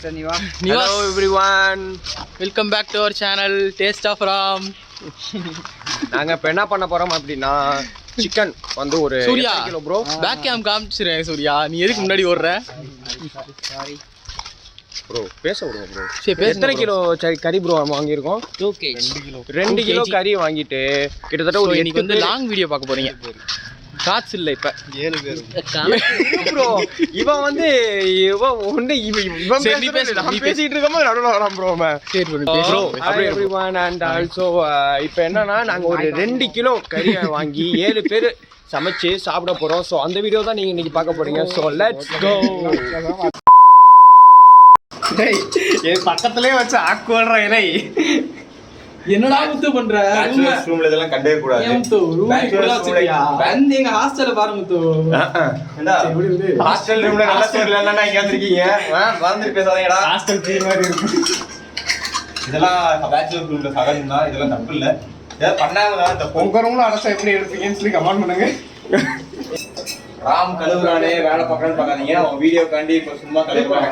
Mr. Nivas. Hello everyone. Welcome back to our channel Taste of Ram. நாங்க இப்ப என்ன பண்ண போறோம் அப்படினா சிக்கன் வந்து ஒரு சூர்யா கிலோ ப்ரோ பேக் கேம் காமிச்சிரேன் சூர்யா நீ எதுக்கு முன்னாடி ஓடுற Sorry. ப்ரோ பேச விடுங்க ப்ரோ சரி பேச எத்தனை கிலோ கறி ப்ரோ வாங்கி இருக்கோம் 2 kg. 2 கிலோ கறி வாங்கிட்டு கிட்டத்தட்ட ஒரு இன்னைக்கு வந்து லாங் வீடியோ பார்க்க போறீங்க காட்ஸ் இல்ல இப்ப 7 பேர் ப்ரோ இவன் வந்து இவன் சரி, நீ பேசு, நான் நீ பேசிட்டு இருக்கும்போது நடுவுல வரான் ப்ரோ சரி ப்ரோ எவ்ரிவன் அண்ட் ஆல்சோ இப்போ என்னன்னா நாங்க ஒரு 2 கிலோ கறியை வாங்கி 7 பேர் சமைச்சு சாப்பிட போறோம். ஸோ அந்த வீடியோ தான் நீங்க இன்னைக்கு பார்க்க போறீங்க. So let's go. என் பக்கத்துலயே வச்சு ஆக்குவல்ற இலை என்னடா முத்து பண்ற ரூம்ல இதெல்லாம் கண்டே கூடாது. வந்து எங்க ஹாஸ்டல்ல பாரு முத்து ஹாஸ்டல் ரூம்ல நல்ல சோறு இல்லன்னா இங்க வந்திருக்கீங்க. வந்து பேசாதீங்கடா. ஹாஸ்டல் ஃப்ரீ மாதிரி இருக்கு. இதெல்லாம் பேச்சுலர் ரூம்ல சகஜம் தான். இதெல்லாம் தப்பு இல்ல. ஏதோ பண்ணாங்கனா இந்த உங்க ரூம்ல அடச்சா எப்படி எடுப்பீங்கன்னு சொல்லி கமெண்ட் பண்ணுங்க. ராம் கழுவுறானே வேலை பார்க்கறன்னு பார்க்காதீங்க. அவன் வீடியோ காண்டி இப்ப சும்மா கழுவுறான்.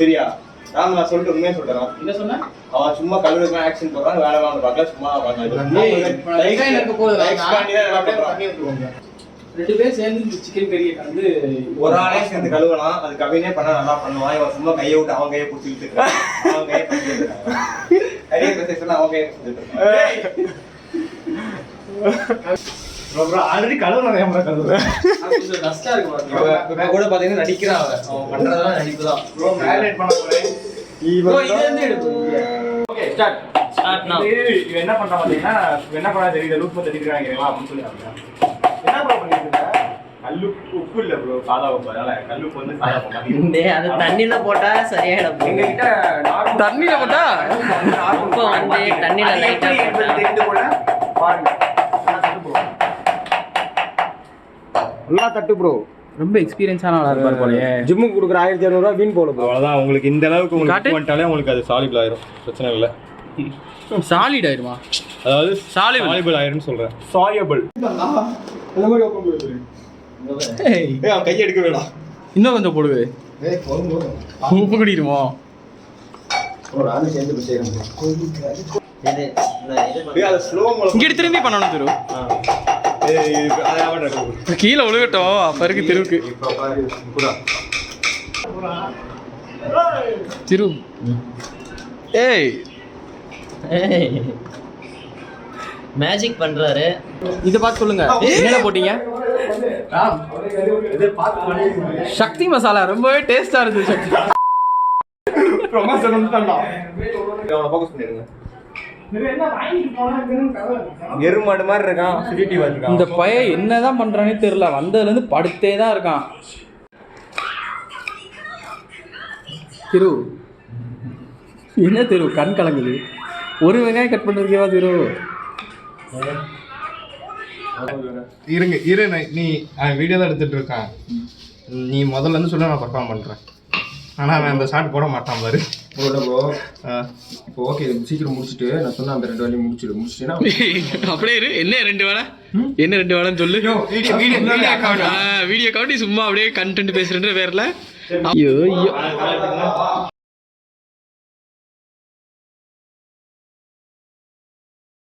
சரியா? ராம் நான் சொல்லிட்டு உண்மையா சொல்றேன். என்ன சொன்ன? அவன் சும்மா கழுவுறதுக்கு ஆக்ஷன் போறான். வேலை வாங்க பார்க்கல சும்மா பார்க்கலாம். லைக் எனக்கு போடுங்க. லைக் பண்ணி பண்ணி விட்டுருவாங்க. 2 பேர் சேர்ந்து சிக்கன் கறியை வந்து ஒரு ஆளே சேர்ந்து கழுவலாம். அது கவினே பண்ண நல்லா பண்ணுவான். இவன் சும்மா கையை விட்டு அவன் கையை பிடிச்சிட்டு இருக்கான். அவன் கையை பிடிச்சிட்டு இருக்கான். கையை பிடிச்சிட்டு சொன்னா அவன் கையை பிடிச்சிட்டு இருக்கான். ஆல்ரெடி கழுவுறேன் ஏன் கழுவுறேன் டஸ்டா இருக்கு பாருங்க கூட பாத்தீங்கன்னா நடிக்கிறான். அவன் பண்றதெல்லாம் நடிப்பு தான். ப்ரோ மேரினேட் பண்ண போறேன். ப்ரோ இது வந்து எடுத்து ஓகே ஸ்டார்ட் நவ. இவன் என்ன பண்றான் பாத்தீங்கன்னா என்ன பண்ணா தெரியல லூப் பண்ணி தெரியுறாங்க அப்படின்னு சொல்லி என்ன ப்ரோ பண்ணிட்டு இருக்க? கல்லு உப்பு இல்ல ப்ரோ சாதா உப்பு. அதனால கல்லுப்பு வந்து சாதா உப்பு. டேய் அது தண்ணில போட்டா சரியாயிடும். எங்க கிட்ட தண்ணில போட்டா உப்பு வந்து தண்ணில லைட்டா போட்டா தெரிந்து கொள்ள பாருங்க. நல்லா தட்டு ப்ரோ. ரொம்ப எக்ஸ்பீரியன்ஸான ஆளா இருப்பார் போலயே. ஜிம்முக்கு கொடுக்குற 1200 ரூபா வீண் போல ப்ரோ. அவ்வளவுதான். உங்களுக்கு இந்த அளவுக்கு உங்களுக்கு பண்ணிட்டாலே உங்களுக்கு அது சாலிபிள் ஆயிரும். பிரச்சனை இல்ல. சாலிட் ஆயிருமா? அதாவது சாலிபிள் ஆயிரும்னு சொல்றேன். சாலிபிள் இந்த மாதிரி ஓபன் பண்ணுது. ஏய் அவன் கையை எடுக்க வேண்டாம். இன்னும் கொஞ்சம் போடுவே. ஏய் போதும். உப்பு குடிக்குமோ? ஒரு ஆளு சேர்ந்து செய்யணும். இது அது ஸ்லோ மோல இங்க திரும்பி பண்ணணும் திரு. கீழே விழுகட்டும் அப்ப இருக்கு திருவுக்கு திரு. ஏய் மேஜிக் பண்றாரு. இத பார்த்து சொல்லுங்க என்ன போட்டீங்க? சக்தி மசாலா ரொம்பவே டேஸ்டா இருந்துச்சு. சக்தி ப்ரமோஷன் வந்து தரலாம். அவனை ஃபோக்கஸ் பண்ணிடுங்க. எருமாடு மாதிரி இருக்கான். சிட்டி வச்சிருக்கான். இந்த பையன் என்னதான் பண்றானே தெரியல. வந்ததுல இருந்து படுத்தே தான் இருக்கான். திரு என்ன திரு கண் கலங்குது? ஒரு வெங்காயம் கட் பண்ணிருக்கேவா திரு? இருங்க இரு நீ வீடியோ தான் எடுத்துட்டு இருக்கான். நீ முதல்ல இருந்து சொல்ல நான் பர்ஃபார்ம் பண்றேன். ஆனா அவன் அந்த ஷாட் போட மாட்டான் பாரு. ப்ரோ இப்போ ஓகே சீக்கிரம் முடிச்சுட்டு நான் சொன்ன அந்த 2 வேலையும் முடிச்சுட்டேன்னா அப்படியே இரு. என்ன 2 வேலை என்ன 2 வேலைன்னு சொல்லு. வீடியோ கவுண்டி சும்மா அப்படியே கண்டென்ட் பேசுறேன்ற பேர்ல. ஐயோ